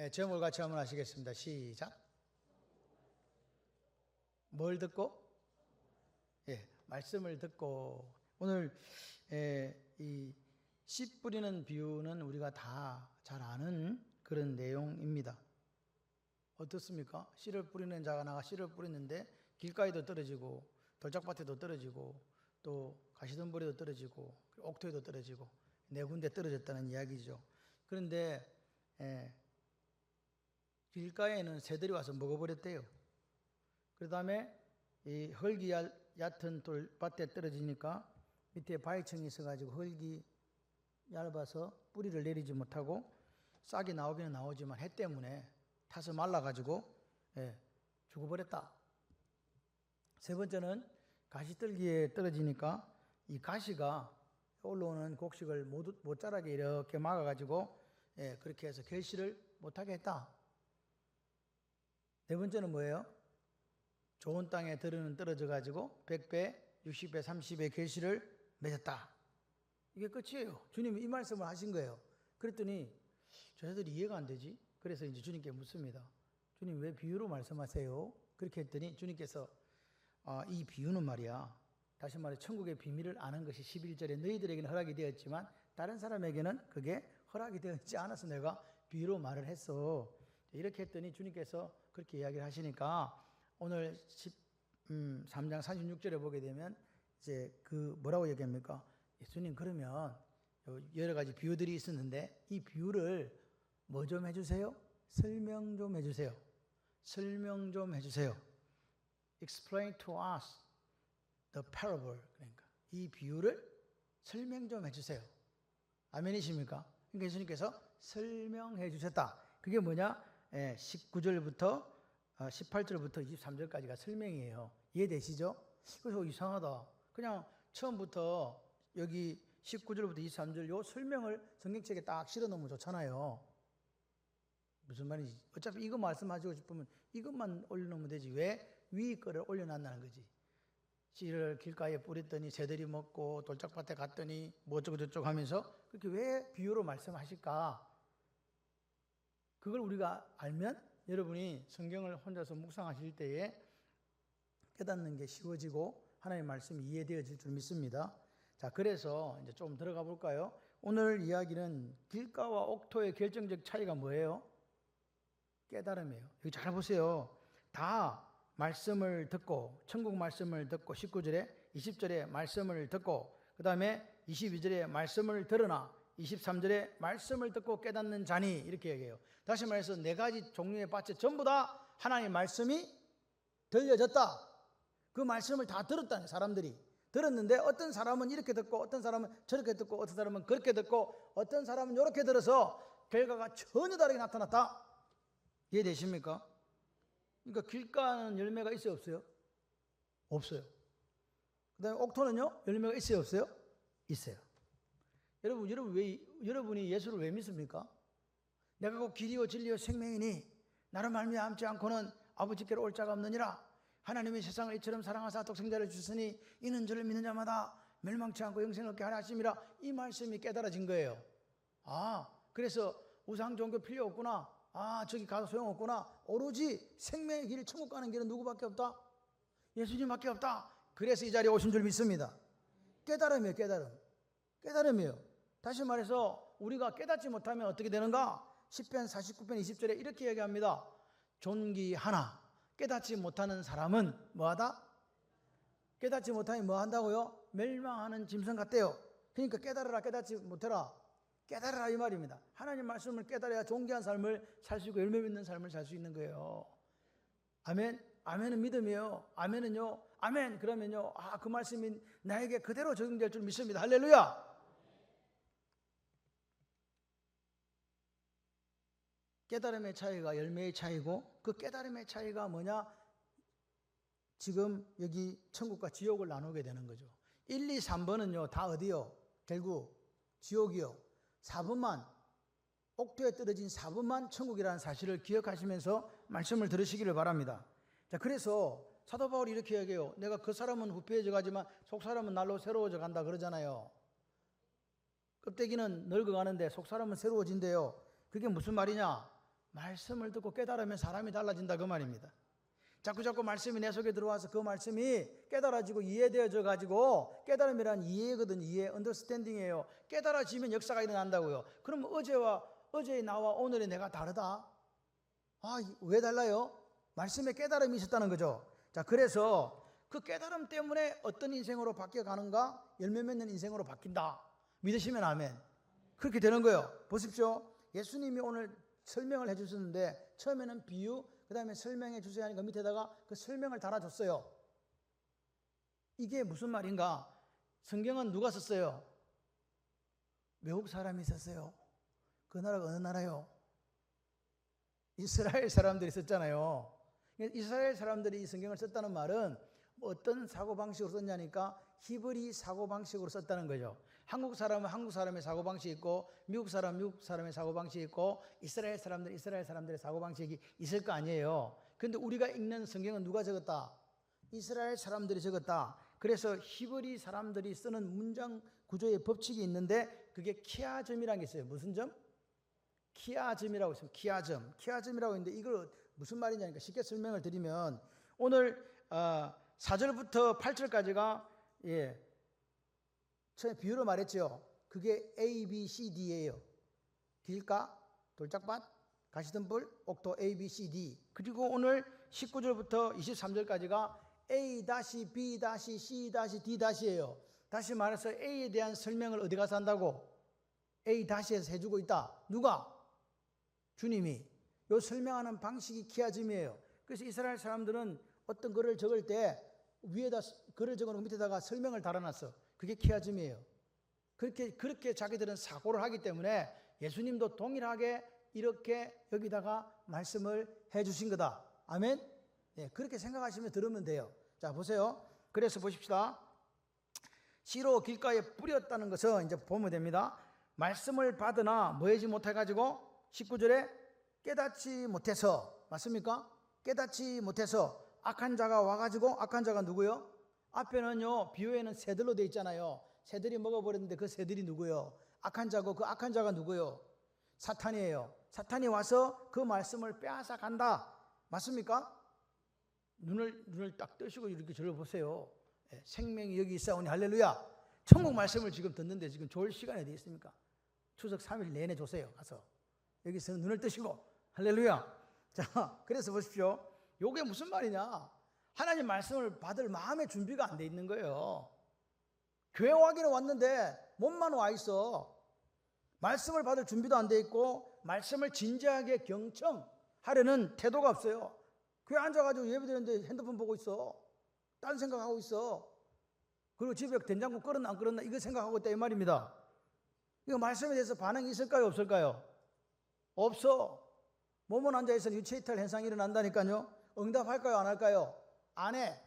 제목을 같이 한번 하시겠습니다. 시작. 뭘 듣고? 말씀을 듣고. 오늘 이 씨 뿌리는 비유는 우리가 다 잘 아는 그런 내용입니다. 어떻습니까? 씨를 뿌리는 자가 나가 씨를 뿌리는데 길가에도 떨어지고 돌짝밭에도 떨어지고 또 가시덤불에도 떨어지고 옥토에도 떨어지고 네 군데 떨어졌다는 이야기죠. 그런데 길가에는 새들이 와서 먹어버렸대요. 그 다음에 이 흙이 얕은 돌밭에 떨어지니까 밑에 바위층이 있어가지고 흙이 얇아서 뿌리를 내리지 못하고 싹이 나오기는 나오지만 해 때문에 타서 말라가지고 죽어버렸다. 세 번째는 가시떨기에 떨어지니까 이 가시가 올라오는 곡식을 못 자라게 이렇게 막아가지고 그렇게 해서 결실을 못하게 했다. 네 번째는 뭐예요? 좋은 땅에 떨어져가지고 100배, 60배, 30배 결실을 맺었다. 이게 끝이에요. 주님이 이 말씀을 하신 거예요. 그랬더니 저희들이 이해가 안 되지? 그래서 이제 주님께 묻습니다. 주님 왜 비유로 말씀하세요? 그렇게 했더니 주님께서 이 비유는 말이야, 다시 말해 천국의 비밀을 아는 것이 11절에 너희들에게는 허락이 되었지만 다른 사람에게는 그게 허락이 되었지 않아서 내가 비유로 말을 했어. 이렇게 했더니 주님께서 그렇게 이야기를 하시니까 오늘 3장 46절에 보게 되면 이제 그 뭐라고 얘기합니까? 예수님 그러면 여러 가지 비유들이 있었는데 이 비유를 뭐 좀 해주세요? 설명 좀 해주세요. 설명 좀 해주세요. Explain to us the parable. 그러니까 이 비유를 설명 좀 해주세요. 아멘이십니까? 그러니까 예수님께서 설명해 주셨다. 그게 뭐냐? 19절부터 18절부터 23절까지가 설명이에요. 이해되시죠? 그래서 이상하다. 그냥 처음부터 여기 19절부터 23절 요 설명을 성경책에 딱 실어 놓으면 좋잖아요. 무슨 말인지. 어차피 이거 말씀하시고 싶으면 이것만 올려놓으면 되지. 왜 위 거를 올려놨다는 거지. 씨를 길가에 뿌렸더니 새들이 먹고 돌짝밭에 갔더니 뭐 어쩌고 저쩌고 하면서 그렇게 왜 비유로 말씀하실까? 그걸 우리가 알면 여러분이 성경을 혼자서 묵상하실 때에 깨닫는 게 쉬워지고 하나님의 말씀이 이해되어질 줄 믿습니다. 자, 그래서 이제 좀 들어가 볼까요? 오늘 이야기는 길가와 옥토의 결정적 차이가 뭐예요? 깨달음이에요. 여기 잘 보세요. 다 말씀을 듣고 천국 말씀을 듣고 19절에 20절에 말씀을 듣고 그 다음에 22절에 말씀을 들으나 23절에 말씀을 듣고 깨닫는 자니 이렇게 얘기해요. 다시 말해서 네 가지 종류의 밭에 전부 다 하나님의 말씀이 들려졌다. 그 말씀을 다 들었다는 사람들이 들었는데 어떤 사람은 이렇게 듣고 어떤 사람은 저렇게 듣고 어떤 사람은 그렇게 듣고 어떤 사람은 이렇게 들어서 결과가 전혀 다르게 나타났다. 이해되십니까? 그러니까 길가는 열매가 있어요 없어요? 없어요. 그 다음에 옥토는요 열매가 있어요 없어요? 있어요. 여러분이 예수를 왜 믿습니까? 내가 곧 길이요 진리요 생명이니 나를 말미암지 않고는 아버지께로 올 자가 없느니라. 하나님이 세상을 이처럼 사랑하사 독생자를 주시니 이는 저를 믿는 자마다 멸망치 않고 영생을 얻게 하라 하심이라. 이 말씀이 깨달아진 거예요. 그래서 우상 종교 필요 없구나. 저기 가서 소용없구나. 오로지 생명의 길, 천국 가는 길은 누구밖에 없다? 예수님밖에 없다. 그래서 이 자리에 오신 줄 믿습니다. 깨달음이에요. 깨달음이에요. 다시 말해서 우리가 깨닫지 못하면 어떻게 되는가? 10편 49편 20절에 이렇게 얘기합니다. 존귀하나 깨닫지 못하는 사람은 뭐하다? 깨닫지 못하면 뭐 한다고요? 멸망하는 짐승 같대요. 그러니까 깨달으라 깨닫지 못해라. 깨달으라 이 말입니다. 하나님 말씀을 깨달아야 존귀한 삶을 살 수 있고 열매 맺는 삶을 살 수 있는 거예요. 아멘. 아멘은 믿음이에요. 아멘은요. 아멘 그러면요. 그 말씀이 나에게 그대로 적용될 줄 믿습니다. 할렐루야. 깨달음의 차이가 열매의 차이고 그 깨달음의 차이가 뭐냐? 지금 여기 천국과 지옥을 나누게 되는 거죠. 1, 2, 3번은요 다 어디요? 결국 지옥이요. 4번만 옥토에 떨어진 4번만 천국이라는 사실을 기억하시면서 말씀을 들으시기를 바랍니다. 자, 그래서 사도 바울이 이렇게 얘기해요. 내가 그 사람은 후패해져 가지만 속 사람은 날로 새로워져 간다 그러잖아요. 껍데기는 늙어가는데 속 사람은 새로워진대요. 그게 무슨 말이냐? 말씀을 듣고 깨달으면 사람이 달라진다 그 말입니다. 자꾸 말씀이 내 속에 들어와서 그 말씀이 깨달아지고 이해되어져 가지고, 깨달음이란 이해거든. 이해, 언더스탠딩이에요. 깨달아지면 역사가 일어난다고요. 그럼 어제의 나와 오늘의 내가 다르다? 왜 달라요? 말씀에 깨달음이 있었다는 거죠. 자, 그래서 그 깨달음 때문에 어떤 인생으로 바뀌어가는가? 열매 맺는 인생으로 바뀐다. 믿으시면 아멘. 그렇게 되는 거예요. 보십시오. 예수님이 오늘 설명을 해주셨는데, 처음에는 비유, 그 다음에 설명해 주세요 하니까 밑에다가 그 설명을 달아줬어요. 이게 무슨 말인가? 성경은 누가 썼어요? 외국 사람이 썼어요. 그 나라가 어느 나라요? 이스라엘 사람들이 썼잖아요. 이스라엘 사람들이 이 성경을 썼다는 말은 어떤 사고방식으로 썼냐니까 히브리 사고방식으로 썼다는 거죠. 한국 사람은 한국 사람의 사고방식이 있고, 미국 사람은 미국 사람의 사고방식이 있고, 이스라엘 사람들은 이스라엘 사람들의 사고방식이 있을 거 아니에요. 그런데 우리가 읽는 성경은 누가 적었다? 이스라엘 사람들이 적었다. 그래서 히브리 사람들이 쓰는 문장 구조의 법칙이 있는데, 그게 키아즘이라는 게 있어요. 무슨 점? 키아즘이라고 있습니다. 키아즘이라고 있는데, 이걸 무슨 말이냐니까 쉽게 설명을 드리면, 오늘 4절부터 8절까지가 처음에 비유로 말했죠. 그게 A, B, C, D예요. 길가, 돌짝밭, 가시덤불, 옥토 A, B, C, D. 그리고 오늘 19절부터 23절까지가 A, B, C, D 예요. 다시 말해서 A에 대한 설명을 어디 가서 한다고? A-에서 해주고 있다. 누가? 주님이. 요 설명하는 방식이 키아즘이에요. 그래서 이스라엘 사람들은 어떤 글을 적을 때 위에다 글을 적어놓고 밑에다가 설명을 달아놨어. 그게 키아즘이에요. 그렇게 자기들은 사고를 하기 때문에 예수님도 동일하게 이렇게 여기다가 말씀을 해주신 거다. 아멘? 그렇게 생각하시면 들으면 돼요. 자, 보세요. 그래서 보십시다. 씨로 길가에 뿌렸다는 것은 이제 보면 됩니다. 말씀을 받으나 뭐하지 못해가지고 19절에 깨닫지 못해서, 맞습니까? 깨닫지 못해서 악한 자가 와가지고, 악한 자가 누구요? 앞에는요, 비유에는 새들로 돼 있잖아요. 새들이 먹어버렸는데 그 새들이 누구요? 악한 자고, 그 악한 자가 누구요? 사탄이에요. 사탄이 와서 그 말씀을 빼앗아 간다. 맞습니까? 눈을 딱 뜨시고 이렇게 저를 보세요. 생명이 여기 있사오니 할렐루야. 천국 말씀을 지금 듣는데 지금 좋을 시간이 어디 있습니까? 추석 3일 내내 조세요. 가서 여기서 눈을 뜨시고 할렐루야. 자, 그래서 보십시오. 요게 무슨 말이냐? 하나님 말씀을 받을 마음의 준비가 안 돼 있는 거예요. 교회 와기는 왔는데 몸만 와 있어. 말씀을 받을 준비도 안 돼 있고, 말씀을 진지하게 경청하려는 태도가 없어요. 교회 앉아가지고 예배드리는데 핸드폰 보고 있어. 딴 생각하고 있어. 그리고 집에 된장국 끓었나 안 끓었나 이거 생각하고 있다 이 말입니다. 이거 말씀에 대해서 반응이 있을까요 없을까요? 없어. 몸은 앉아있어 유체이탈 현상이 일어난다니까요. 응답할까요 안 할까요? 안 해.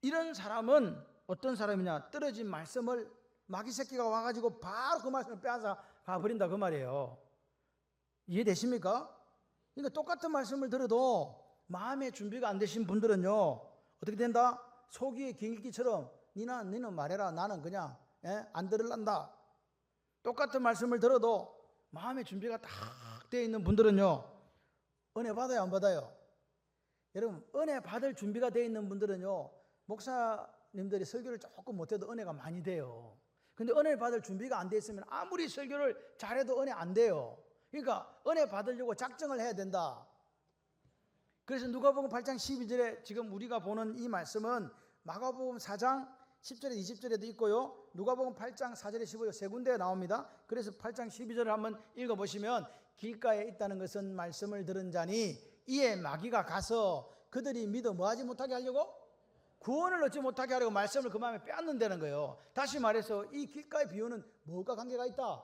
이런 사람은 어떤 사람이냐? 떨어진 말씀을 마귀 새끼가 와가지고 바로 그 말씀을 빼앗아 가버린다 그 말이에요. 이해되십니까? 그러니까 똑같은 말씀을 들어도 마음의 준비가 안 되신 분들은요 어떻게 된다? 소기의 경기처럼 니는 말해라. 나는 그냥 안 들을란다. 똑같은 말씀을 들어도 마음의 준비가 딱 되어 있는 분들은요 은혜 받아요 안 받아요? 여러분 은혜 받을 준비가 되어 있는 분들은요 목사님들이 설교를 조금 못해도 은혜가 많이 돼요. 근데 은혜 받을 준비가 안 돼 있으면 아무리 설교를 잘해도 은혜 안 돼요. 그러니까 은혜 받으려고 작정을 해야 된다. 그래서 누가복음 8장 12절에 지금 우리가 보는 이 말씀은 마가복음 4장 10절에 20절에도 있고요. 누가복음 8장 4절에 15절 세 군데에 나옵니다. 그래서 8장 12절을 한번 읽어보시면 길가에 있다는 것은 말씀을 들은 자니 이에 마귀가 가서 그들이 믿어 뭐하지 못하게 하려고? 구원을 얻지 못하게 하려고 말씀을 그 마음에 빼앗는다는 거예요. 다시 말해서 이 길가의 비유는 뭐가 관계가 있다?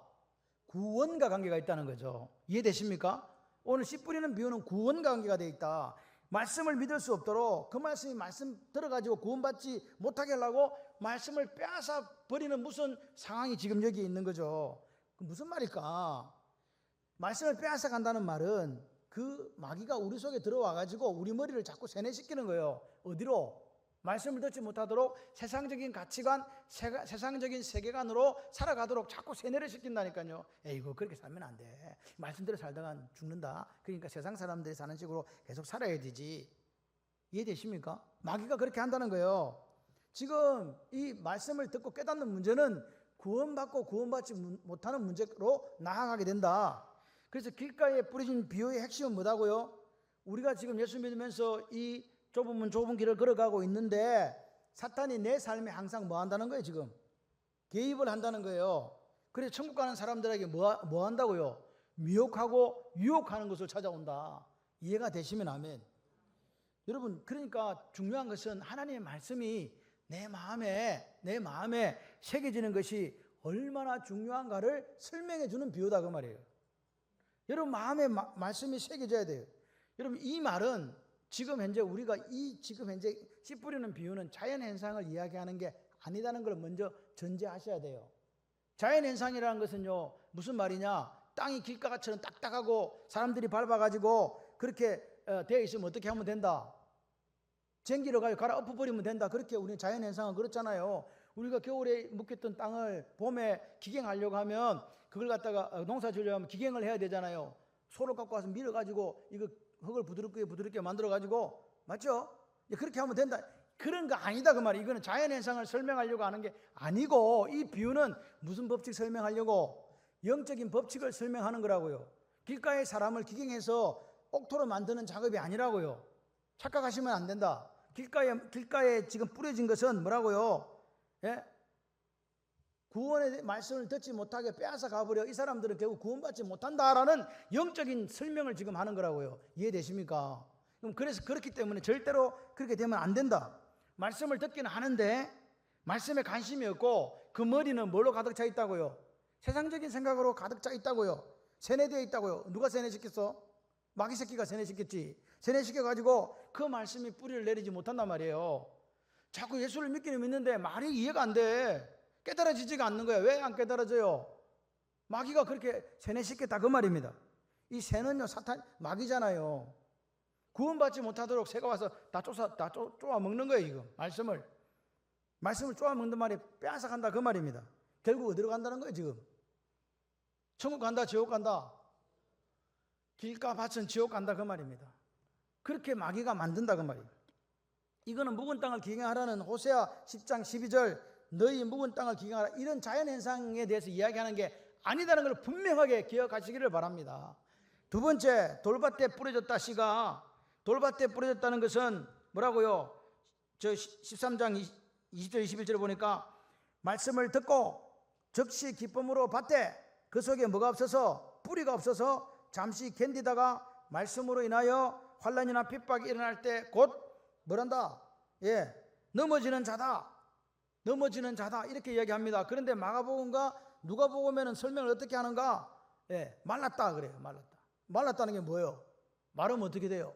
구원과 관계가 있다는 거죠. 이해되십니까? 오늘 씨 뿌리는 비유는 구원과 관계가 되어 있다. 말씀을 믿을 수 없도록 그 말씀이 말씀 들어가지고 구원받지 못하게 하려고 말씀을 빼앗아 버리는 무슨 상황이 지금 여기 있는 거죠. 무슨 말일까? 말씀을 빼앗아 간다는 말은 그 마귀가 우리 속에 들어와 가지고 우리 머리를 자꾸 세뇌시키는 거예요. 어디로? 말씀을 듣지 못하도록 세상적인 가치관, 세상적인 세계관으로 살아가도록 자꾸 세뇌를 시킨다니까요. 이거 그렇게 살면 안 돼. 말씀대로 살다가 죽는다. 그러니까 세상 사람들이 사는 식으로 계속 살아야 되지. 이해되십니까? 마귀가 그렇게 한다는 거예요. 지금 이 말씀을 듣고 깨닫는 문제는 구원받고 구원받지 못하는 문제로 나아가게 된다. 그래서 길가에 뿌려진 비유의 핵심은 뭐다고요? 우리가 지금 예수 믿으면서 이 좁은 길을 걸어가고 있는데 사탄이 내 삶에 항상 뭐 한다는 거예요? 지금 개입을 한다는 거예요. 그래서 천국 가는 사람들에게 뭐 한다고요? 미혹하고 유혹하는 것을 찾아온다. 이해가 되시면 아멘. 여러분, 그러니까 중요한 것은 하나님의 말씀이 내 마음에 새겨지는 것이 얼마나 중요한가를 설명해 주는 비유다 그 말이에요. 여러분 마음에 말씀이 새겨져야 돼요. 여러분 이 말은 지금 현재 우리가 지금 현재 씨 뿌리는 비유는 자연 현상을 이야기하는 게 아니다는 걸 먼저 전제하셔야 돼요. 자연 현상이라는 것은요 무슨 말이냐? 땅이 길가처럼 딱딱하고 사람들이 밟아가지고 그렇게 되어 있으면 어떻게 하면 된다? 쟁기로 갈아 엎어버리면 된다. 그렇게 우리 자연 현상은 그렇잖아요. 우리가 겨울에 묵혔던 땅을 봄에 기경하려고 하면 그걸 갖다가 농사 지으려고 하면 기경을 해야 되잖아요. 소를 갖고 와서 밀어가지고 이거 흙을 부드럽게 만들어가지고 맞죠? 그렇게 하면 된다. 그런 거 아니다 그 말이에요. 이거는 자연 현상을 설명하려고 하는 게 아니고 이 비유는 무슨 법칙 설명하려고? 영적인 법칙을 설명하는 거라고요. 길가의 사람을 기경해서 옥토로 만드는 작업이 아니라고요. 착각하시면 안 된다. 길가에 지금 뿌려진 것은 뭐라고요? 예? 구원의 말씀을 듣지 못하게 빼앗아 가버려 이 사람들은 결국 구원받지 못한다라는 영적인 설명을 지금 하는 거라고요. 이해되십니까? 그래서 그렇기 때문에 절대로 그렇게 되면 안 된다. 말씀을 듣기는 하는데 말씀에 관심이 없고 그 머리는 뭘로 가득 차 있다고요? 세상적인 생각으로 가득 차 있다고요. 세뇌되어 있다고요. 누가 세뇌시켰어? 마귀 새끼가 세뇌시켰지. 세뇌시켜가지고 그 말씀이 뿌리를 내리지 못한단 말이에요. 자꾸 예수를 믿기는 믿는데 말이 이해가 안 돼. 깨달아지지가 않는 거야. 왜 안 깨달아져요? 마귀가 그렇게 세뇌시켰다 그 말입니다. 이 새는요 마귀잖아요. 구원받지 못하도록 새가 와서 다 쪼아 먹는 거예요. 지금 말씀을 쪼아 먹는 말이 빼앗아 간다 그 말입니다. 결국 어디로 간다는 거예요? 지금 천국 간다 지옥 간다? 길가 밭은 지옥 간다 그 말입니다. 그렇게 마귀가 만든다 그 말이에요. 이거는 묵은 땅을 기경하라는 호세아 10장 12절 너희 묵은 땅을 기경하라 이런 자연현상에 대해서 이야기하는 게 아니다는 걸 분명하게 기억하시기를 바랍니다. 두 번째, 돌밭에 뿌려졌다 씨가 돌밭에 뿌려졌다는 것은 뭐라고요? 저 13장 20절 21절에 보니까 말씀을 듣고 즉시 기쁨으로 밭에 그 속에 뭐가 없어서 뿌리가 없어서 잠시 견디다가 말씀으로 인하여 환난이나 핍박이 일어날 때 곧 뭐란다? 넘어지는 자다 이렇게 이야기합니다. 그런데 마가복음과 누가복음에는 설명을 어떻게 하는가? 말랐다 그래요. 말랐다는 게 뭐예요? 마르면 어떻게 돼요?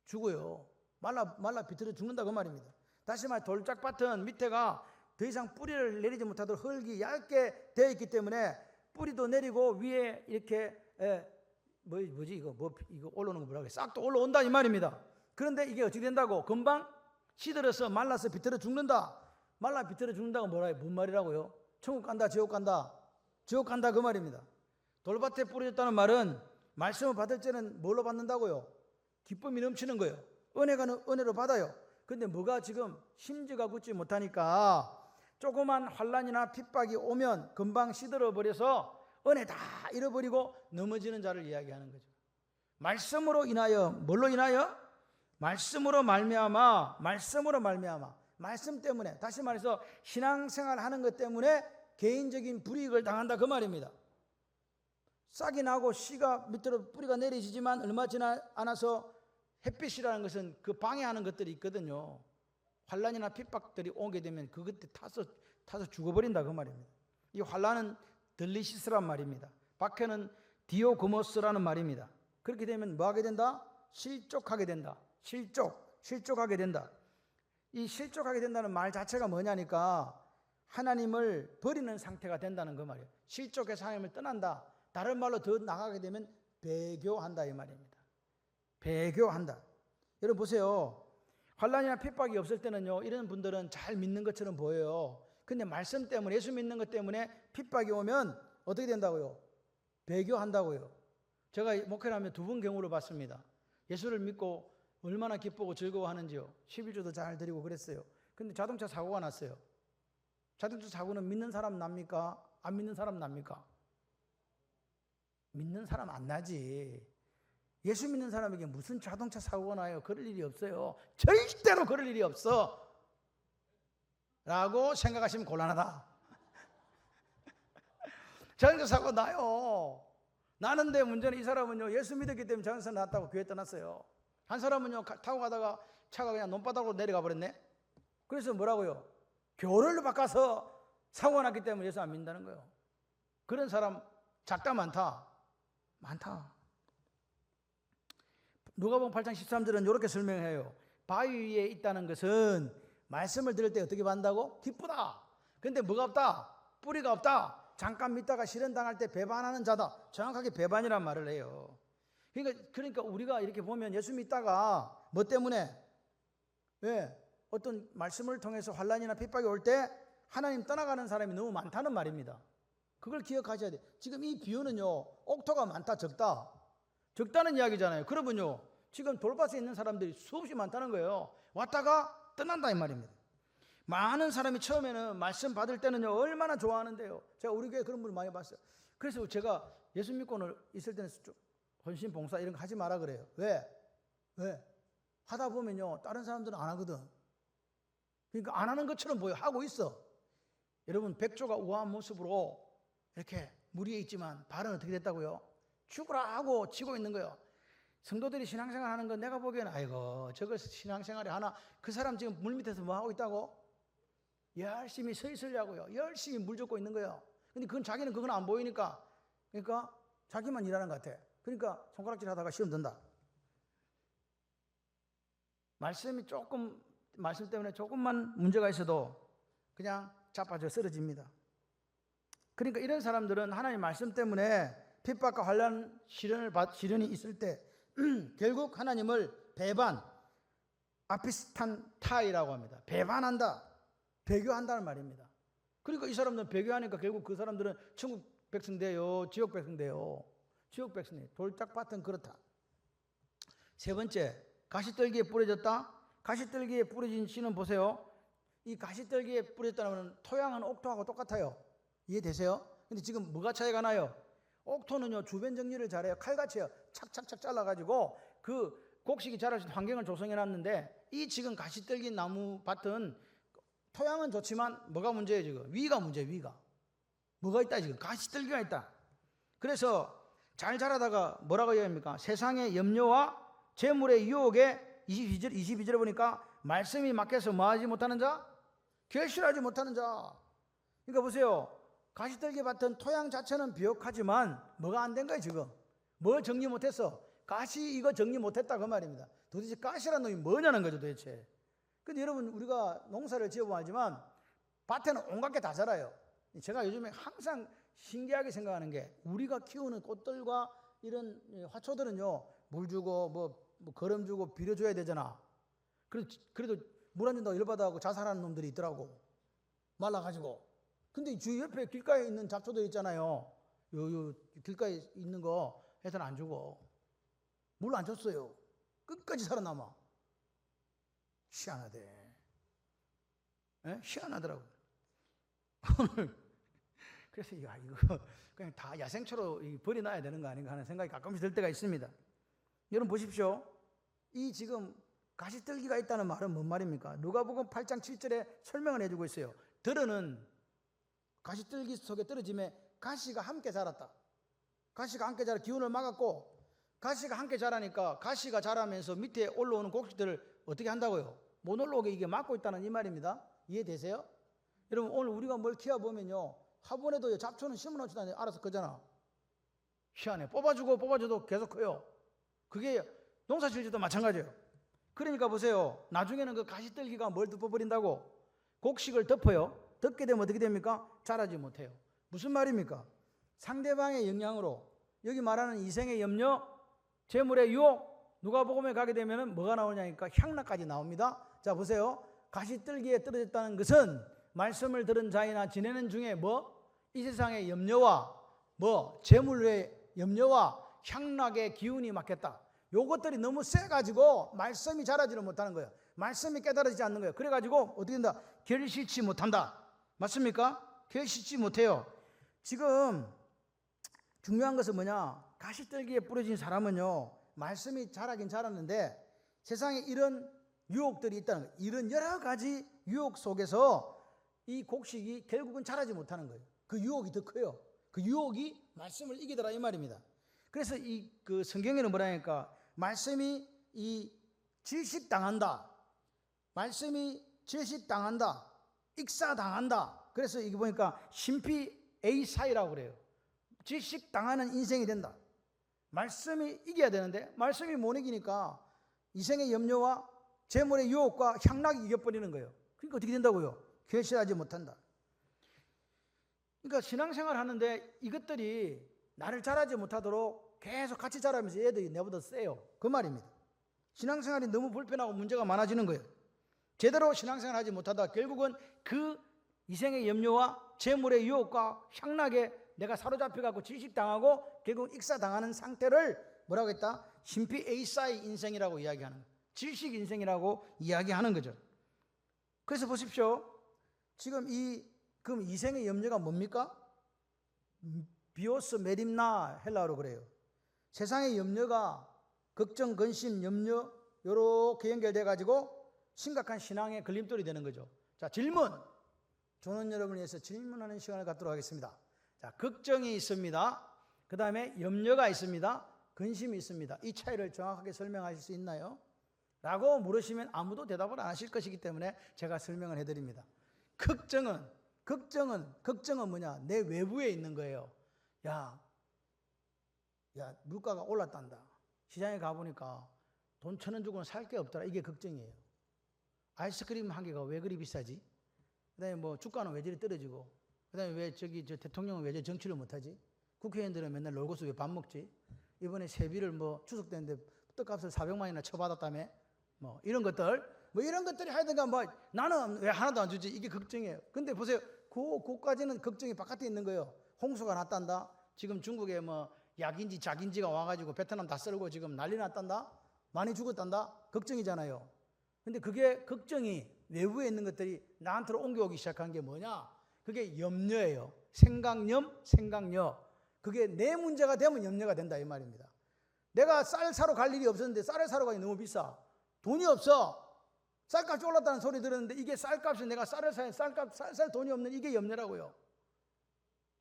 죽어요. 말라 비틀어 죽는다 그 말입니다. 다시 말해 돌짝밭은 밑에가 더 이상 뿌리를 내리지 못하도록 흙이 얇게 되어 있기 때문에 뿌리도 내리고 위에 이렇게 이거 올라오는 거 뭐라고 해? 싹도 올라온다 이 말입니다. 그런데 이게 어떻게 된다고? 금방 시들어서 말라서 비틀어 죽는다. 말라 비틀어 죽는다고 뭔 말이라고요? 천국 간다 지옥 간다? 지옥 간다 그 말입니다. 돌밭에 뿌려졌다는 말은 말씀을 받을 때는 뭘로 받는다고요? 기쁨이 넘치는 거예요. 은혜로 받아요. 근데 뭐가 지금 심지가 굳지 못하니까 조그만 환난이나 핍박이 오면 금방 시들어 버려서 은혜 다 잃어버리고 넘어지는 자를 이야기하는 거죠. 말씀으로 인하여 뭘로 인하여? 말씀으로 말미암아 말씀 때문에 다시 말해서 신앙생활 하는 것 때문에 개인적인 불이익을 당한다 그 말입니다. 싹이 나고 씨가 밑으로 뿌리가 내리지만 얼마 지나 않아서 햇빛이라는 것은 그 방해하는 것들이 있거든요. 환난이나 핍박들이 오게 되면 그것들 타서 죽어버린다 그 말입니다. 이 환난은 들리시스란 말입니다. 박해는 디오고모스라는 말입니다. 그렇게 되면 뭐 하게 된다? 실족하게 된다. 실족하게 된다. 이 실족하게 된다는 말 자체가 뭐냐니까 하나님을 버리는 상태가 된다는 그 말이에요. 실족해서 하나님을 떠난다. 다른 말로 더 나가게 되면 배교한다 이 말입니다. 배교한다. 여러분 보세요. 환난이나 핍박이 없을 때는요, 이런 분들은 잘 믿는 것처럼 보여요. 근데 말씀 때문에, 예수 믿는 것 때문에 핍박이 오면 어떻게 된다고요? 배교한다고요. 제가 목회를 하며 두 번 경우를 봤습니다. 예수를 믿고 얼마나 기쁘고 즐거워하는지요. 11조도 잘 드리고 그랬어요. 근데 자동차 사고가 났어요. 자동차 사고는 믿는 사람 납니까? 안 믿는 사람 납니까? 믿는 사람 안 나지. 예수 믿는 사람에게 무슨 자동차 사고가 나요? 그럴 일이 없어요. 절대로 그럴 일이 없어 라고 생각하시면 곤란하다. 자동차 사고 나요. 나는데 문제는 이 사람은요, 예수 믿었기 때문에 자동차 났다고 교회 떠났어요. 한 사람은요, 타고 가다가 차가 그냥 논바닥으로 내려가 버렸네. 그래서 뭐라고요? 교를 바꿔서 사고가 났기 때문에 예수 안 믿는다는 거예요. 그런 사람 작다 많다. 많다. 누가복음 8장 13절은 이렇게 설명해요. 바위 위에 있다는 것은 말씀을 들을 때 어떻게 반다고? 기쁘다. 근데 뭐가 없다? 뿌리가 없다. 잠깐 믿다가 실현당할 때 배반하는 자다. 정확하게 배반이란 말을 해요. 그러니까 우리가 이렇게 보면 예수 믿다가 뭐 때문에, 왜? 어떤 말씀을 통해서 환난이나 핍박이 올 때 하나님 떠나가는 사람이 너무 많다는 말입니다. 그걸 기억하셔야 돼요. 지금 이 비유는요, 옥토가 많다, 적다. 적다는 이야기잖아요. 그러면요, 지금 돌밭에 있는 사람들이 수없이 많다는 거예요. 왔다가 떠난다 이 말입니다. 많은 사람이 처음에는 말씀 받을 때는요, 얼마나 좋아하는데요. 제가 우리 교회 그런 분을 많이 봤어요. 그래서 제가 예수 믿고 있을 때는 헌신 봉사 이런 거 하지 마라 그래요. 왜? 하다 보면요, 다른 사람들은 안 하거든. 그러니까 안 하는 것처럼 보여. 하고 있어. 여러분, 백조가 우아한 모습으로 이렇게 물 위에 있지만 발은 어떻게 됐다고요? 죽으라 하고 치고 있는 거예요. 성도들이 신앙생활 하는 건 내가 보기에는 아이고 저걸 신앙생활이 하나, 그 사람 지금 물 밑에서 뭐 하고 있다고? 열심히 서 있으려고요. 열심히 물 젓고 있는 거예요. 근데 자기는 그건 안 보이니까, 그러니까 자기만 일하는 것 같아. 그러니까 손가락질 하다가 시험 든다. 말씀 때문에 조금만 문제가 있어도 그냥 자빠져 쓰러집니다. 그러니까 이런 사람들은 하나님 말씀 때문에 핍박과 환난 시련이 있을 때 결국 하나님을 아피스탄타이라고 합니다. 배반한다, 배교한다는 말입니다. 그러니까 이 사람들은 배교하니까 결국 그 사람들은 천국 백성 돼요, 지옥 백성 돼요. 지옥 백성이 돌짝밭은 그렇다. 세 번째, 가시떨기에 뿌려졌다. 가시떨기에 뿌려진 씨는 보세요. 이 가시떨기에 뿌려졌다는 토양은 옥토하고 똑같아요. 이해되세요? 근데 지금 뭐가 차이가 나요? 옥토는요, 주변 정리를 잘해요. 칼같이요, 착착착 잘라가지고 그 곡식이 자랄 수 있는 환경을 조성해놨는데, 이 지금 가시떨기 나무 밭은 토양은 좋지만 뭐가 문제예요? 지금 위가 문제예요. 위가 뭐가 있다? 지금 가시떨기가 있다. 그래서 잘 자라다가 뭐라고 해야 합니까? 세상의 염려와 재물의 유혹에 22절에 보니까 말씀이 막혀서 뭐하지 못하는 자? 결실하지 못하는 자. 그러니까 보세요. 가시떨기 밭은 토양 자체는 비옥하지만 뭐가 안 된 거예요 지금? 뭘 정리 못했어? 가시 이거 정리 못했다 그 말입니다. 도대체 가시라는 놈이 뭐냐는 거죠 도대체. 근데 여러분, 우리가 농사를 지어보면 알지만 밭에는 온갖 게 다 자라요. 제가 요즘에 항상 신기하게 생각하는 게, 우리가 키우는 꽃들과 이런 화초들은요, 물 주고 뭐 거름 주고 비료 줘야 되잖아. 그래도 물 안 준다고 열받아하고 자살하는 놈들이 있더라고, 말라가지고. 근데 주 옆에 길가에 있는 잡초들 있잖아요, 요 길가에 있는 거 해서는 안 주고 물 안 줬어요. 끝까지 살아남아. 희한하대. 희한하더라고. 오늘 그래서 이거 그냥 다 야생초로 버려놔야 되는 거 아닌가 하는 생각이 가끔씩 들 때가 있습니다. 여러분 보십시오. 이 지금 가시떨기가 있다는 말은 뭔 말입니까? 누가복음 8장 7절에 설명을 해주고 있어요. 들어는 가시떨기 속에 떨어짐에 가시가 함께 자랐다. 가시가 함께 자라 기운을 막았고, 가시가 함께 자라니까 가시가 자라면서 밑에 올라오는 곡식들을 어떻게 한다고요? 못 올라오게 이게 막고 있다는 이 말입니다. 이해되세요? 여러분, 오늘 우리가 뭘 키워보면요, 화분에도 잡초는 심어놓지도 않아요. 알아서 크잖아. 희한해. 뽑아줘도 계속 커요. 그게 농사 지을 때도 마찬가지예요. 그러니까 보세요. 나중에는 그 가시떨기가 뭘 덮어버린다고? 곡식을 덮어요. 덮게 되면 어떻게 됩니까? 자라지 못해요. 무슨 말입니까? 상대방의 영향으로, 여기 말하는 이생의 염려, 재물의 유혹, 누가복음에 가게 되면 뭐가 나오냐니까 향락까지 나옵니다. 자 보세요. 가시떨기에 떨어졌다는 것은 말씀을 들은 자이나 지내는 중에 이 세상의 염려와 재물의 염려와 향락의 기운이 막혔다. 요것들이 너무 세가지고 말씀이 자라지를 못하는 거예요. 말씀이 깨달아지지 않는 거예요. 그래가지고 어떻게 된다? 결실치 못한다. 맞습니까? 결실치 못해요. 지금 중요한 것은 뭐냐? 가시떨기에 뿌려진 사람은요, 말씀이 자라긴 자랐는데 세상에 이런 유혹들이 있다는 거예요. 이런 여러 가지 유혹 속에서 이 곡식이 결국은 자라지 못하는 거예요. 그 유혹이 더 커요. 그 유혹이 말씀을 이기더라 이 말입니다. 그래서 그 성경에는 뭐라니까? 말씀이 질식당한다. 말씀이 질식당한다. 익사당한다. 그래서 이게 보니까 심피에이사이라고 그래요. 질식당하는 인생이 된다. 말씀이 이겨야 되는데 말씀이 못 이기니까 이생의 염려와 재물의 유혹과 향락이 이겨버리는 거예요. 그러니까 어떻게 된다고요? 결실하지 못한다. 그러니까 신앙생활 하는데 이것들이 나를 자라지 못하도록 계속 같이 자라면서 얘들이 내보다 세요. 그 말입니다. 신앙생활이 너무 불편하고 문제가 많아지는 거예요. 제대로 신앙생활 하지 못하다 결국은 그 이생의 염려와 재물의 유혹과 향락에 내가 사로잡혀갖고 질식당하고 결국 익사당하는 상태를 뭐라고 했다? 심피에이사이 인생이라고 이야기하는 거예요. 질식 인생이라고 이야기하는 거죠. 그래서 보십시오. 지금 그럼 이생의 염려가 뭡니까? 비오스 메림나 헬라어로 그래요. 세상의 염려가 걱정, 근심, 염려 이렇게 연결돼 가지고 심각한 신앙의 걸림돌이 되는 거죠. 자, 질문. 조는 여러분을 위해서 질문하는 시간을 갖도록 하겠습니다. 자, 걱정이 있습니다. 그 다음에 염려가 있습니다. 근심이 있습니다. 이 차이를 정확하게 설명하실 수 있나요? 라고 물으시면 아무도 대답을 안 하실 것이기 때문에 제가 설명을 해드립니다. 걱정은 뭐냐? 내 외부에 있는 거예요. 야, 물가가 올랐단다. 시장에 가보니까 돈 1,000원 주고는 살 게 없더라. 이게 걱정이에요. 아이스크림 한 개가 왜 그리 비싸지? 그 다음에 주가는 왜 저리 떨어지고, 그 다음에 왜 저 대통령은 왜 정치를 못하지? 국회의원들은 맨날 놀고서 왜 밥 먹지? 이번에 세비를 추석 때인데 떡값을 400만이나 쳐받았다며? 이런 것들, 이런 것들이 하여튼가 나는 왜 하나도 안 주지? 이게 걱정이에요. 근데 보세요. 그까지는 걱정이 바깥에 있는 거예요. 홍수가 났단다. 지금 중국에 약인지 작인지가 와가지고 베트남 다 썰고 지금 난리 났단다. 많이 죽었단다. 걱정이잖아요. 근데 그게 걱정이 외부에 있는 것들이 나한테로 옮겨오기 시작한 게 뭐냐? 그게 염려예요. 생각염. 그게 내 문제가 되면 염려가 된다 이 말입니다. 내가 쌀 사러 갈 일이 없었는데 쌀을 사러 가기 너무 비싸. 돈이 없어. 쌀값이 올랐다는 소리 들었는데 이게 쌀값이 내가 쌀을 사야 쌀 돈이 없는 이게 염려라고요.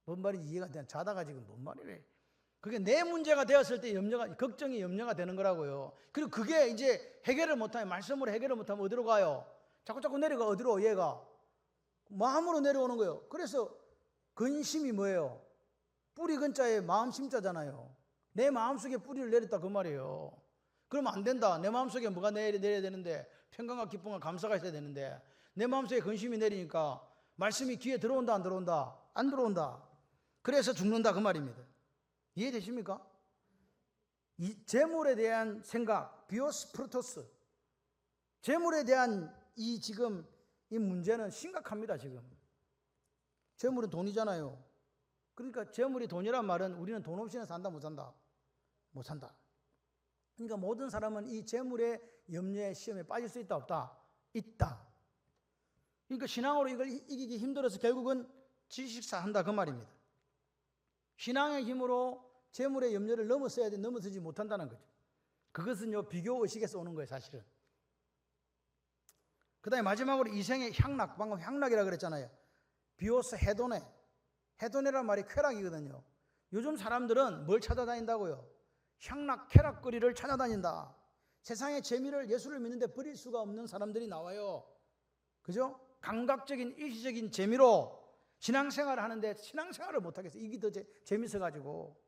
뭔 말인지 이해가 안 돼. 자다가 지금 뭔 말이래. 그게 내 문제가 되었을 때 걱정이 염려가 되는 거라고요. 그리고 그게 이제 해결을 못하면, 말씀으로 해결을 못하면 어디로 가요? 자꾸 내려가. 어디로? 얘가 마음으로 내려오는 거예요. 그래서 근심이 뭐예요? 뿌리 근자에 마음 심자잖아요. 내 마음속에 뿌리를 내렸다 그 말이에요. 그러면 안 된다. 내 마음속에 뭐가 내려야 되는데, 평강과 기쁨과 감사가 있어야 되는데, 내 마음속에 근심이 내리니까 말씀이 귀에 들어온다 안 들어온다? 안 들어온다. 그래서 죽는다 그 말입니다. 이해되십니까? 이 재물에 대한 생각, 비오스 프로토스, 재물에 대한 지금 이 문제는 심각합니다. 지금 재물은 돈이잖아요. 그러니까 재물이 돈이란 말은 우리는 돈 없이는 산다 못 산다? 못 산다. 그러니까 모든 사람은 이 재물의 염려의 시험에 빠질 수 있다 없다? 있다. 그러니까 신앙으로 이걸 이기기 힘들어서 결국은 질식사한다 그 말입니다. 신앙의 힘으로 재물의 염려를 넘어서지 못한다는 거죠. 그것은요 비교의식에서 오는 거예요 사실은. 그 다음에 마지막으로 이생의 향락, 방금 향락이라고 그랬잖아요. 비오스 헤도네란 말이 쾌락이거든요. 요즘 사람들은 뭘 찾아다닌다고요? 향락, 쾌락거리를 찾아다닌다. 세상의 재미를, 예수를 믿는데 버릴 수가 없는 사람들이 나와요. 그죠? 감각적인 일시적인 재미로 신앙생활을 하는데 신앙생활을 못하겠어요. 이게 더 재밌어가지고.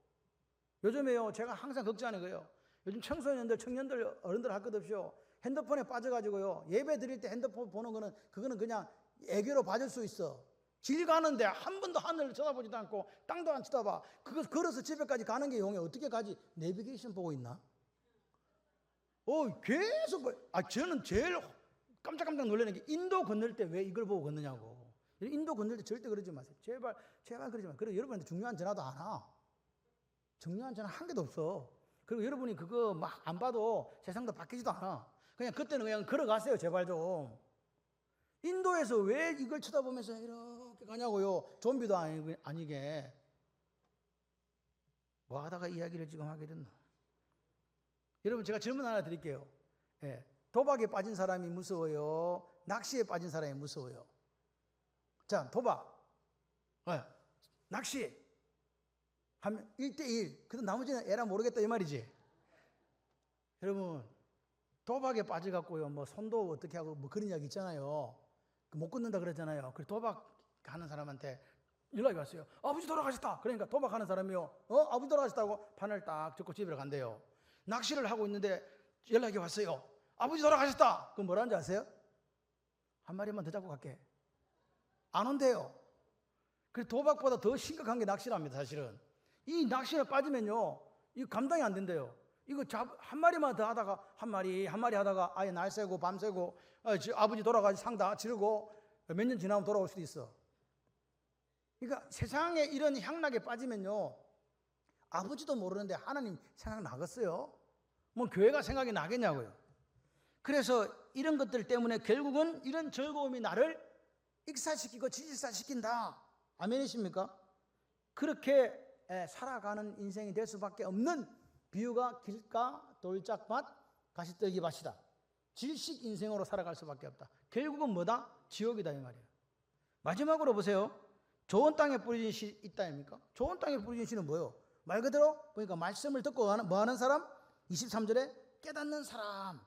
요즘에요 제가 항상 걱정하는 거예요. 요즘 청소년들, 청년들, 어른들 할 것 없이요 핸드폰에 빠져가지고요 예배 드릴 때 핸드폰 보는 거는 그거는 그냥 애교로 봐줄 수 있어. 길 가는데 한 번도 하늘을 쳐다보지도 않고 땅도 안 쳐다봐. 그거 걸어서 집에까지 가는 게 용해. 어떻게 가지? 내비게이션 보고 있나? 계속 저는 제일 깜짝깜짝 놀라는 게 인도 건널 때 왜 이걸 보고 건너냐고. 인도 건널 때 절대 그러지 마세요. 제발 그러지 마세요. 그리고 여러분한테 중요한 전화도 안 와. 중요한 전화 한 개도 없어. 그리고 여러분이 그거 막 안 봐도 세상도 바뀌지도 않아. 그냥 그때는 그냥 걸어가세요. 제발 좀. 인도에서 왜 이걸 쳐다보면서 이렇게 가냐고요. 좀비도 아니게. 뭐 하다가 이야기를 지금 하게 됐나. 여러분 제가 질문 하나 드릴게요. 예. 도박에 빠진 사람이 무서워요? 낚시에 빠진 사람이 무서워요? 자, 도박. 예. 낚시. 하면 1대1. 근데 나머지는 에라 모르겠다 이 말이지. 여러분 도박에 빠져갖고요. 뭐 손도 어떻게 하고 뭐 그런 이야기 있잖아요. 못 끊는다 그랬잖아요. 그 도박하는 사람한테 연락이 왔어요. 아버지 돌아가셨다. 그러니까 도박하는 사람이요. 아버지 돌아가셨다고 판을 딱 접고 집에 간대요. 낚시를 하고 있는데 연락이 왔어요. 아버지 돌아가셨다. 그럼 뭐라는 줄 아세요? 한 마리만 더 잡고 갈게. 안 온대요. 그 도박보다 더 심각한 게 낚시랍니다. 사실은. 이 낚시에 빠지면요. 이거 감당이 안 된대요. 이거 한 마리만 더 하다가 한 마리 하다가 아예 날 새고 밤 새고 아버지 돌아가서 상 다 치르고 몇 년 지나면 돌아올 수도 있어. 그러니까 세상에 이런 향락에 빠지면요. 아버지도 모르는데 하나님 생각나겠어요? 뭐 교회가 생각이 나겠냐고요. 그래서 이런 것들 때문에 결국은 이런 즐거움이 나를 익사시키고 지질사시킨다. 아멘이십니까? 그렇게 살아가는 인생이 될 수밖에 없는 비유가 길가, 돌짝밭, 가시떨기밭이다. 질식 인생으로 살아갈 수밖에 없다. 결국은 뭐다? 지옥이다 이 말이에요. 마지막으로 보세요. 좋은 땅에 뿌려진 씨 있다 아닙니까? 좋은 땅에 뿌려진 씨는 뭐예요? 말 그대로 보니까 말씀을 듣고 뭐하는 사람? 23절에 깨닫는 사람.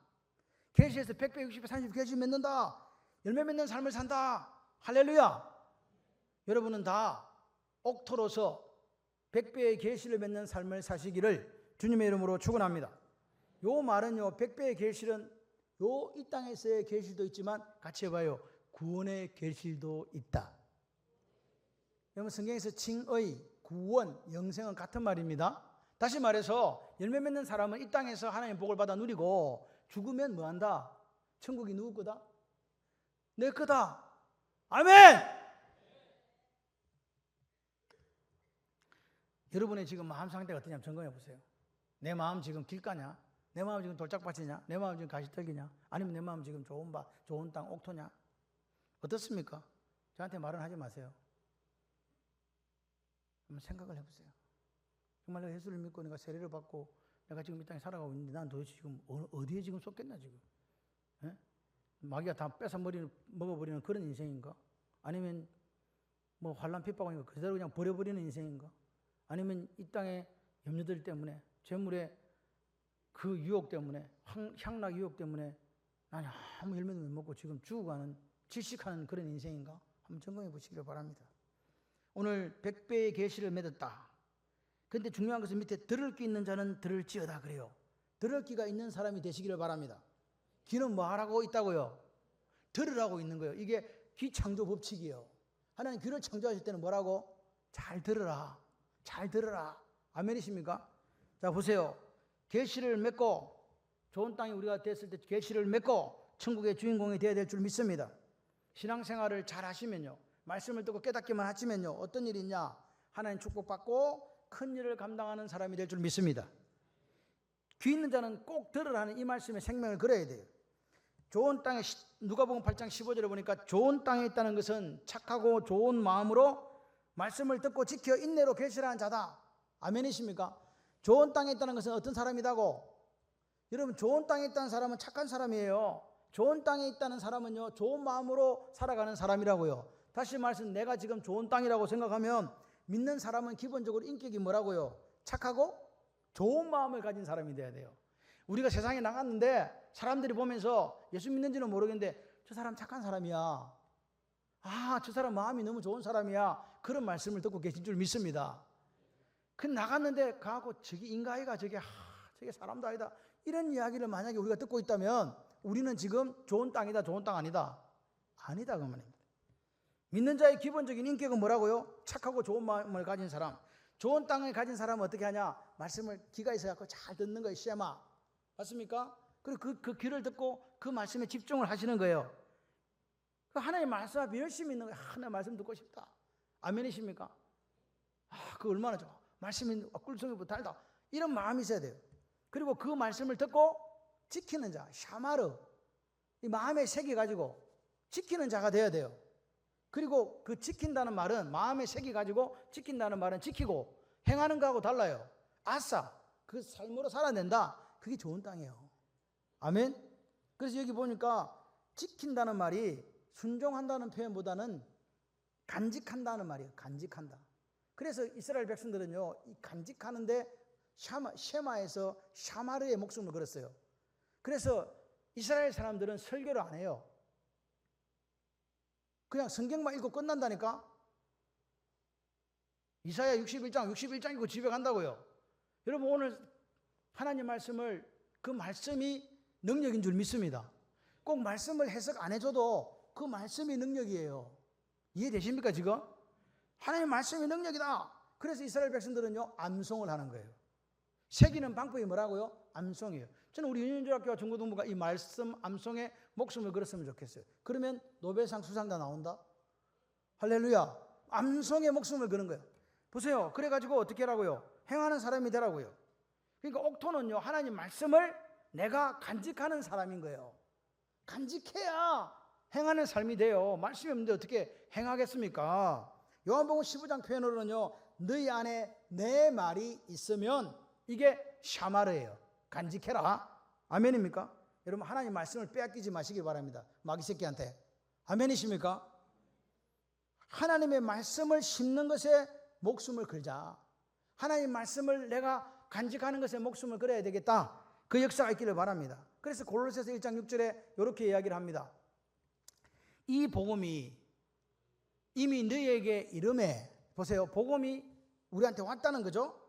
계시에서 100배, 60배, 30배 계시 맺는다. 열매 맺는 삶을 산다. 할렐루야. 여러분은 다 옥토로서 100배의 계시를 맺는 삶을 사시기를 주님의 이름으로 축원합니다. 요 말은요. 100배의 계시는 이 땅에서의 계시도 있지만 같이 해봐요. 구원의 계시도 있다. 여러분 성경에서 칭의, 구원, 영생은 같은 말입니다. 다시 말해서 열매 맺는 사람은 이 땅에서 하나님의 복을 받아 누리고 죽으면 뭐한다? 천국이 누구 거다? 내 거다. 아멘! 여러분의 지금 마음 상태가 어떠냐 점검해 보세요. 내 마음 지금 길가냐? 내 마음 지금 돌짝밭이냐? 내 마음 지금 가시떨기냐? 아니면 내 마음 지금 좋은 밭, 좋은 땅, 옥토냐? 어떻습니까? 저한테 말은 하지 마세요. 한번 생각을 해보세요. 정말 내가 예수를 믿고 내가 세례를 받고 내가 지금 이 땅에 살아가고 있는데 난 도대체 지금 어디에 지금 쏟겠나 지금? 에? 마귀가 다 뺏어 먹어버리는 그런 인생인가? 아니면 뭐 환난 핍박이니까 그대로 그냥 버려버리는 인생인가? 아니면 이 땅의 염려들 때문에 재물의 그 유혹 때문에 향락 유혹 때문에 난 아무 열매도 못 먹고 지금 죽어가는 질식하는 그런 인생인가? 한번 점검해 보시기를 바랍니다. 오늘 100배의 계시를 맺었다. 그런데 중요한 것은 밑에 들을 귀 있는 자는 들을지어다 그래요. 들을 귀가 있는 사람이 되시기를 바랍니다. 귀는 뭐 하라고 있다고요? 들으라고 있는 거예요. 이게 귀 창조 법칙이에요. 하나님 귀를 창조하실 때는 뭐라고? 잘 들으라. 잘 들으라. 아멘이십니까? 자 보세요. 계시를 맺고 좋은 땅이 우리가 됐을 때 계시를 맺고 천국의 주인공이 되어야 될 줄 믿습니다. 신앙생활을 잘 하시면요. 말씀을 듣고 깨닫기만 하시면요. 어떤 일이 있냐? 하나님 축복받고 큰 일을 감당하는 사람이 될 줄 믿습니다. 귀 있는 자는 꼭 들으라는 이 말씀에 생명을 걸어야 돼요. 좋은 땅에 누가복음 8장 15절에 보니까 좋은 땅에 있다는 것은 착하고 좋은 마음으로 말씀을 듣고 지켜 인내로 계시라는 자다. 아멘이십니까? 좋은 땅에 있다는 것은 어떤 사람이다고? 여러분 좋은 땅에 있다는 사람은 착한 사람이에요. 좋은 땅에 있다는 사람은요 좋은 마음으로 살아가는 사람이라고요. 다시 말해서 내가 지금 좋은 땅이라고 생각하면 믿는 사람은 기본적으로 인격이 뭐라고요? 착하고 좋은 마음을 가진 사람이 돼야 돼요. 우리가 세상에 나갔는데 사람들이 보면서 예수 믿는지는 모르겠는데 저 사람 착한 사람이야. 아, 저 사람 마음이 너무 좋은 사람이야. 그런 말씀을 듣고 계신 줄 믿습니다. 그 나갔는데 가고 저기 인가이가 저게 사람도 아니다. 이런 이야기를 만약에 우리가 듣고 있다면 우리는 지금 좋은 땅이다, 좋은 땅 아니다. 아니다 그 말입니다. 믿는 자의 기본적인 인격은 뭐라고요? 착하고 좋은 마음을 가진 사람. 좋은 땅을 가진 사람은 어떻게 하냐? 말씀을 귀가 있어갖고 잘 듣는 거예요. 시에마. 맞습니까? 그리고 그 귀를 듣고 그 말씀에 집중을 하시는 거예요. 하나님 말씀 앞에 열심히 있는 거예요. 하나님 말씀 듣고 싶다. 아멘이십니까? 그거 얼마나 좋아. 말씀이 꿀송이보다 달다. 이런 마음이 있어야 돼요. 그리고 그 말씀을 듣고 지키는 자, 샤마르, 이 마음에 새겨가지고 지키는 자가 되어야 돼요. 그리고 그 지킨다는 말은, 마음에 새겨가지고 지킨다는 말은 지키고 행하는 거하고 달라요. 아싸, 그 삶으로 살아낸다. 그게 좋은 땅이에요. 아멘. 그래서 여기 보니까 지킨다는 말이 순종한다는 표현보다는 간직한다는 말이에요. 간직한다. 그래서 이스라엘 백성들은요, 이 간직하는데 쉐마에서 샤마르의 목숨을 걸었어요. 그래서 이스라엘 사람들은 설교를 안 해요. 그냥 성경만 읽고 끝난다니까. 이사야 61장 읽고 집에 간다고요. 여러분, 오늘 하나님 말씀을, 그 말씀이 능력인 줄 믿습니다. 꼭 말씀을 해석 안 해줘도 그 말씀이 능력이에요. 이해되십니까 지금? 하나님 말씀이 능력이다. 그래서 이스라엘 백성들은요, 암송을 하는 거예요. 새기는 방법이 뭐라고요? 암송이에요. 저는 우리 윤현주학교와 중고등부가 이 말씀 암송에 목숨을 걸었으면 좋겠어요. 그러면 노벨상 수상자 나온다? 할렐루야. 암송에 목숨을 거는 거예요. 보세요. 그래가지고 어떻게 하라고요? 행하는 사람이 되라고요. 그러니까 옥토는요, 하나님 말씀을 내가 간직하는 사람인 거예요. 간직해야 행하는 삶이 돼요. 말씀이 없는데 어떻게 행하겠습니까? 요한복음 15장 표현으로는요, 너희 안에 내 말이 있으면, 이게 샤마르예요. 간직해라. 아멘입니까? 여러분, 하나님 말씀을 빼앗기지 마시길 바랍니다. 마귀 새끼한테. 아멘이십니까? 하나님의 말씀을 심는 것에 목숨을 걸자. 하나님 말씀을 내가 간직하는 것에 목숨을 걸어야 되겠다. 그 역사가 있기를 바랍니다. 그래서 골로새서 1장 6절에 이렇게 이야기를 합니다. 이 복음이 이미 너희에게 이름에, 보세요, 복음이 우리한테 왔다는 거죠.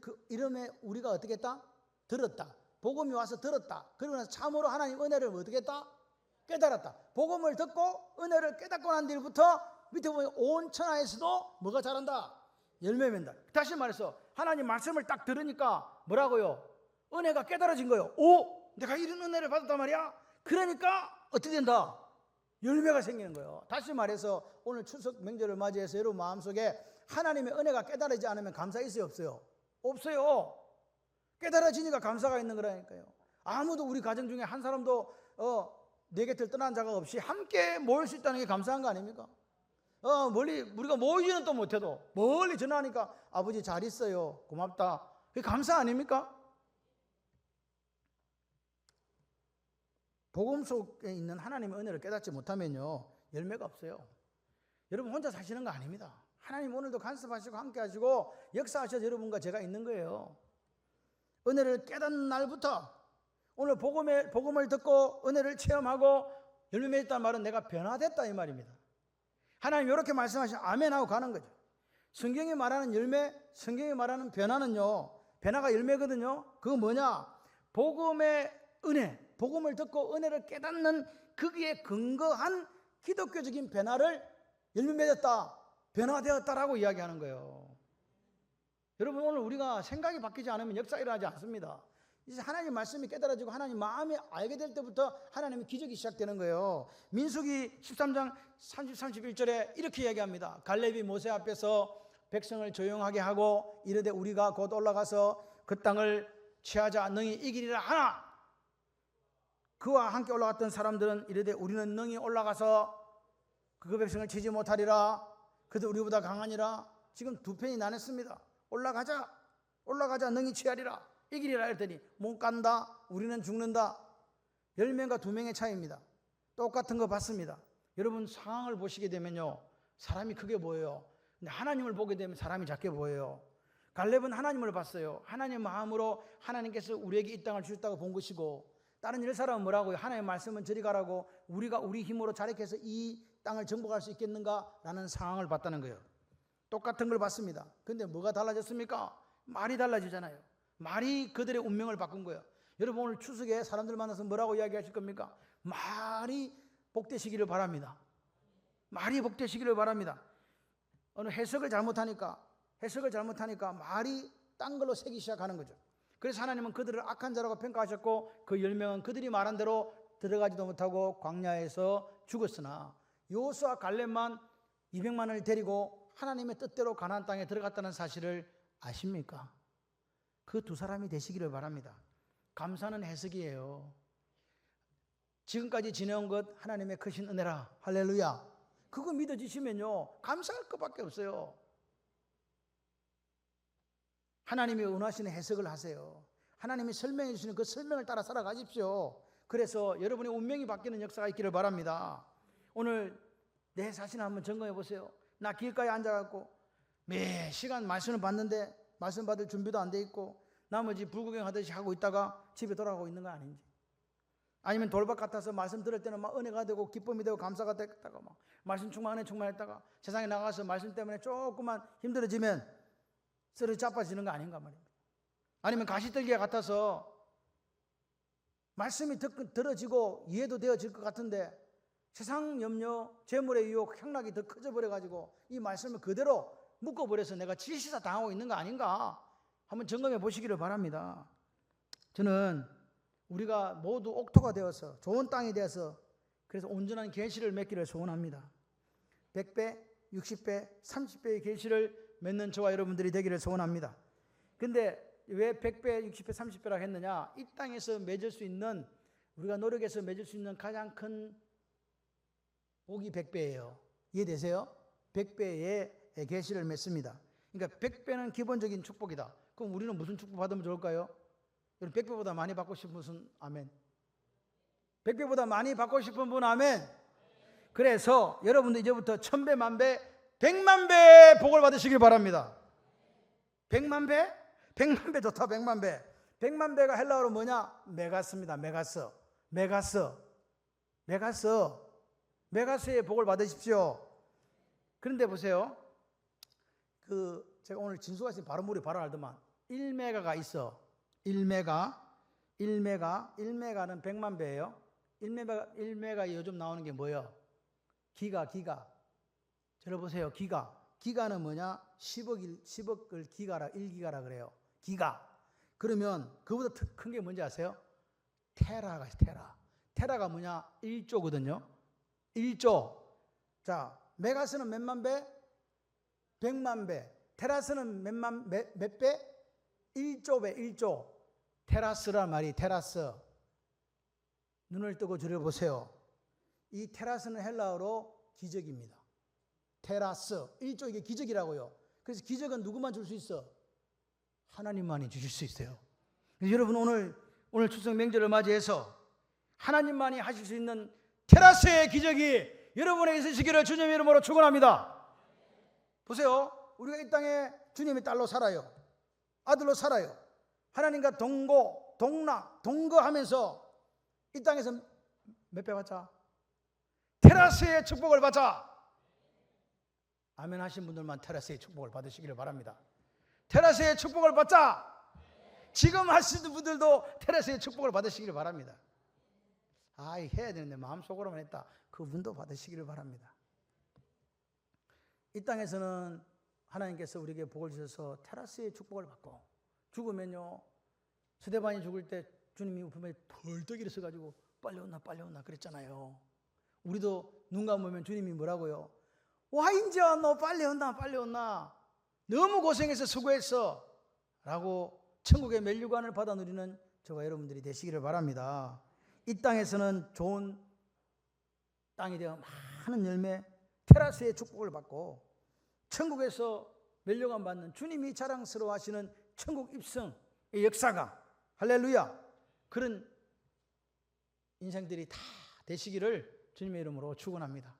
그 이름에 우리가 어떻게 했다? 들었다. 복음이 와서 들었다. 그러고 나서 참으로 하나님 은혜를 어떻게 했다? 깨달았다. 복음을 듣고 은혜를 깨닫고 난 뒤부터 밑에 보면 온 천하에서도 뭐가 자란다? 열매 맺는다. 다시 말해서 하나님 말씀을 딱 들으니까 뭐라고요? 은혜가 깨달아진 거예요. 오, 내가 이런 은혜를 받았단 말이야. 그러니까 어떻게 된다? 열매가 생기는 거예요. 다시 말해서 오늘 추석 명절을 맞이해서 여러분 마음속에 하나님의 은혜가 깨달아지지 않으면 감사 있어요, 없어요? 없어요. 깨달아지니까 감사가 있는 거라니까요. 아무도 우리 가정 중에 한 사람도 내 곁을 떠난 자가 없이 함께 모일 수 있다는 게 감사한 거 아닙니까? 멀리 우리가 모이지는 또 못해도 멀리 전화하니까 아버지 잘 있어요, 고맙다. 그게 감사 아닙니까? 복음 속에 있는 하나님의 은혜를 깨닫지 못하면요, 열매가 없어요. 여러분 혼자 사시는 거 아닙니다. 하나님 오늘도 간섭하시고 함께 하시고 역사하셔서 여러분과 제가 있는 거예요. 은혜를 깨닫는 날부터 오늘 복음을 듣고 은혜를 체험하고 열매 맺었다는 말은 내가 변화됐다 이 말입니다. 하나님 이렇게 말씀하시면 아멘 하고 가는 거죠. 성경이 말하는 열매, 성경이 말하는 변화는요, 변화가 열매거든요. 그거 뭐냐? 복음의 은혜, 복음을 듣고 은혜를 깨닫는 거기에 근거한 기독교적인 변화를 열매 맺었다, 변화되었다라고 이야기하는 거예요. 여러분 오늘 우리가 생각이 바뀌지 않으면 역사가 일어나지 않습니다. 이제 하나님 말씀이 깨달아지고 하나님 마음이 알게 될 때부터 하나님의 기적이 시작되는 거예요. 민수기 13장 30, 31절에 이렇게 이야기합니다. 갈렙이 모세 앞에서 백성을 조용하게 하고 이르되 우리가 곧 올라가서 그 땅을 취하자 능히 이기리라 하나, 그와 함께 올라갔던 사람들은 이르되 우리는 능히 올라가서 그 백성을 치지 못하리라. 그도 우리보다 강하니라. 지금 두 편이 나눴습니다. 올라가자 능히 취하리라, 이기리라 했더니 못 간다, 우리는 죽는다. 10명과 2명의 차이입니다. 똑같은 거 봤습니다. 여러분 상황을 보시게 되면요, 사람이 크게 보여요. 근데 하나님을 보게 되면 사람이 작게 보여요. 갈렙은 하나님을 봤어요. 하나님 마음으로 하나님께서 우리에게 이 땅을 주셨다고 본 것이고, 다른 10사람은 뭐라고요? 하나님의 말씀은 저리 가라고, 우리가 우리 힘으로 자력해서 이 땅을 정복할 수 있겠는가라는 상황을 봤다는 거예요. 똑같은 걸 봤습니다. 근데 뭐가 달라졌습니까? 말이 달라지잖아요. 말이 그들의 운명을 바꾼 거예요. 여러분 오늘 추석에 사람들 만나서 뭐라고 이야기하실 겁니까? 말이 복되시기를 바랍니다. 말이 복되시기를 바랍니다. 어느 해석을 잘못하니까 말이 딴 걸로 새기 시작하는 거죠. 그래서 하나님은 그들을 악한 자라고 평가하셨고 그 10명은 그들이 말한 대로 들어가지도 못하고 광야에서 죽었으나 여호수아 갈렙만 200만을 데리고 하나님의 뜻대로 가나안 땅에 들어갔다는 사실을 아십니까? 그 두 사람이 되시기를 바랍니다. 감사는 해석이에요. 지금까지 지내온 것 하나님의 크신 은혜라. 할렐루야. 그거 믿어지시면요 감사할 것밖에 없어요. 하나님이 원하시는 해석을 하세요. 하나님이 설명해 주시는 그 설명을 따라 살아가십시오. 그래서 여러분의 운명이 바뀌는 역사가 있기를 바랍니다. 오늘 내 자신을 한번 점검해 보세요. 나 길가에 앉아갖고 매 시간 말씀을 받는데 말씀 받을 준비도 안 돼 있고 나머지 불구경하듯이 하고 있다가 집에 돌아가고 있는 거 아닌지, 아니면 돌박 같아서 말씀 들을 때는 막 은혜가 되고 기쁨이 되고 감사가 됐다가 막 말씀 충만했다가 세상에 나가서 말씀 때문에 조금만 힘들어지면 쓰러져 자빠지는 거 아닌가 말입니다. 아니면 가시떨기가 같아서 말씀이 들어지고 이해도 되어질 것 같은데 세상 염려, 재물의 유혹, 향락이 더 커져버려가지고 이 말씀을 그대로 묶어버려서 내가 질시사 당하고 있는 거 아닌가 한번 점검해 보시기를 바랍니다. 저는 우리가 모두 옥토가 되어서 좋은 땅이 되어서 그래서 온전한 계시를 맺기를 소원합니다. 100배, 60배, 30배의 계시를 맺는 저와 여러분들이 되기를 소원합니다. 근데 왜 100배, 60배, 30배라고 했느냐? 이 땅에서 맺을 수 있는, 우리가 노력해서 맺을 수 있는 가장 큰 복이 100배예요. 이해되세요? 100배의 계시를 맺습니다. 그러니까 100배는 기본적인 축복이다. 그럼 우리는 무슨 축복 받으면 좋을까요? 100배보다 많이 받고 싶은 분은 아멘. 100배보다 많이 받고 싶은 분 아멘. 그래서 여러분들 이제부터 1000배, 만배, 100만배의 복을 받으시길 바랍니다. 100만배? 100만배 좋다. 100만배. 100만배가 헬라어로 뭐냐? 메가스입니다. 메가스의 복을 받으십시오. 그런데 보세요. 제가 오늘 진수가 있으면 바로 물이 바로 알더만 1메가가 있어. 1메가는 100만배예요. 1메가 요즘 나오는 게 뭐예요? 기가. 들어보세요. 기가는 뭐냐? 10억을 기가라, 1기가라 그래요. 기가. 그러면 그보다 큰 게 뭔지 아세요? 테라가 있어요. 테라가 뭐냐? 1조거든요. 1조. 자, 메가스는 몇만 배? 100만 배. 테라스는 몇 배? 1조 배, 1조. 테라스란 말이 테라스. 눈을 뜨고 들여보세요. 이 테라스는 헬라어로 기적입니다. 테라스. 1조 이게 기적이라고요. 그래서 기적은 누구만 줄 수 있어? 하나님만이 주실 수 있어요. 여러분 오늘 추석 명절을 맞이해서 하나님만이 하실 수 있는 테라스의 기적이 여러분에게 있으시기를 주님의 이름으로 축원합니다. 보세요. 우리가 이 땅에 주님의 딸로 살아요. 아들로 살아요. 하나님과 동거하면서 이 땅에서 몇 배 받자? 테라스의 축복을 받자. 아멘 하신 분들만 테라스의 축복을 받으시기를 바랍니다. 테라스의 축복을 받자. 지금 하시는 분들도 테라스의 축복을 받으시기를 바랍니다. 해야 되는데 마음속으로만 했다. 그분도 받으시기를 바랍니다. 이 땅에서는 하나님께서 우리에게 복을 주셔서 테라스의 축복을 받고, 죽으면요 스데반이 죽을 때 주님이 분명히 벌떡 일어서가지고 빨리 온나 그랬잖아요. 우리도 눈 감으면 주님이 뭐라고요? 와 인제 너 빨리 온나 너무 고생해서 수고했어 라고 천국의 면류관을 받아 누리는 저와 여러분들이 되시기를 바랍니다. 이 땅에서는 좋은 땅이 되어 많은 열매, 테라스의 축복을 받고, 천국에서 면류관 받는 주님이 자랑스러워하시는 천국 입성의 역사가, 할렐루야, 그런 인생들이 다 되시기를 주님의 이름으로 축원합니다.